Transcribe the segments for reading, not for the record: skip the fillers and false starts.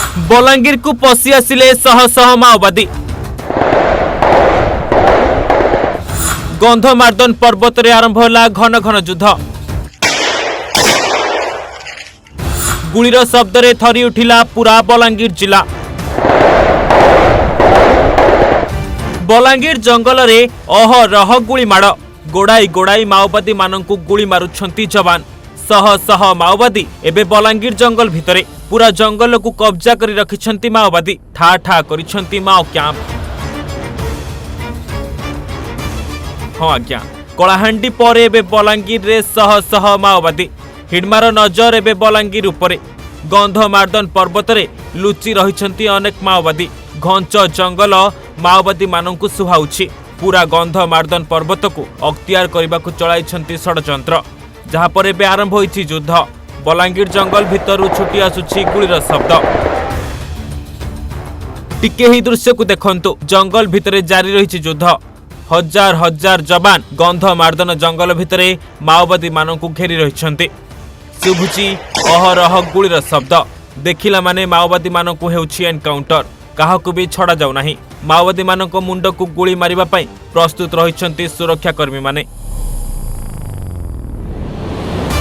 बलांगीर को पशि आसिले शह शह माओवादी। गंधमार्दन पर्वत रे आरंभ होला घन घन युद्ध। गुलीर शब्द रे थरी उठिला पूरा बलांगीर जिला। बलांगीर जंगल रे अहरह गुली माड़। गोड़ाई गोड़ाई माओवादी मानंकु गुली मारुछंती जवान। शह शह माओवादी एबे बलांगीर जंगल भितरे। पूरा जंगल को कब्जा करी रखिछंती माओवादी। ठा ठा करिछंती माओ कैंप। हाँ आज्ञा, कलाहांडी पर एबे बलांगीर रे शह शह माओवादी। हिडमार नजर एबे बलांगीर उपरे। गंधमार्दन पर्वत रे लुचि रहिछंती अनेक माओवादी। घंच जंगल माओवादी मानंकु सुहाउछि। पूरा गंधमार्दन पर्वत को अख्तियार करबाकु चलाइछंती षडयंत्र, जहाँ पर एबे आरंभ होइछि युद्ध। बलांगीर जंगल भितरु छुटी आसुछि गुलीर शब्द। टिके ही दृश्य को देखंतु। जंगल भितरे जारी रहिछि युद्ध। हजार हजार जवान गंधमार्दन जंगल भितरे माओवादी मानंकु घेरी रहिछंती। शुभुछि अहरह गुलीर शब्द। देखिला माने माओवादी मानंकु हेउछि एनकाउंटर। काहाकु भी छड़ा जाउ नाही। माओवादी मानंको मुंड को गुली मारिबा पई प्रस्तुत रहिछंती सुरक्षा कर्मी माने।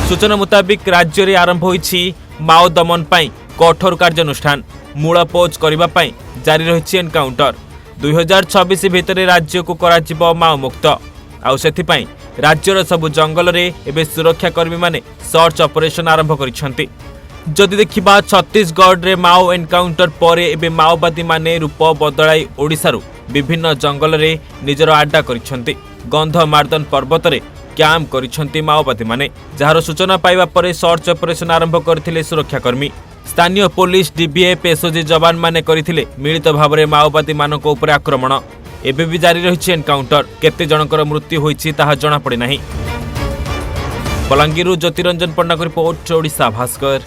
सूचना मुताबिक राज्य रे आरंभ होइछि माओ दमन पई कठोर कार्यानुष्ठान। मूलपोच करबा पई जारी रहिछि एनकाउंटर। 2026 भितरे राज्य को कराजिबो माओ मुक्त। आउ सेथि पई राज्यर सबु जंगल रे एबे सुरक्षा कर्मी माने सर्च ऑपरेशन आरंभ करिछंती। जदि देखिबा छत्तीसगढ़ रे माओ एनकाउंटर परे एबे माओवादी माने रूप बदलाई ओडिसारू विभिन्न जंगल रे निजर आड्डा करिछंती। गंधमार्दन पर्वत रे कैंप करिछंती माओवादी माने, जहार सूचना पाइबा परे सर्च ऑपरेशन आरंभ करथिले सुरक्षाकर्मी। स्थानीय पुलिस, डीबीएफ, एसओजी जवान माने करथिले मिलित भावरे माओवादी मानको ऊपर आक्रमण। एबे भी जारी रहिछि एनकाउंटर। केते जनकर मृत्यु होइछि ताहा जणा पड़े नाही। बलांगीरु ज्योतिरंजन पण्डा को रिपोर्ट, ओडिशा भास्कर।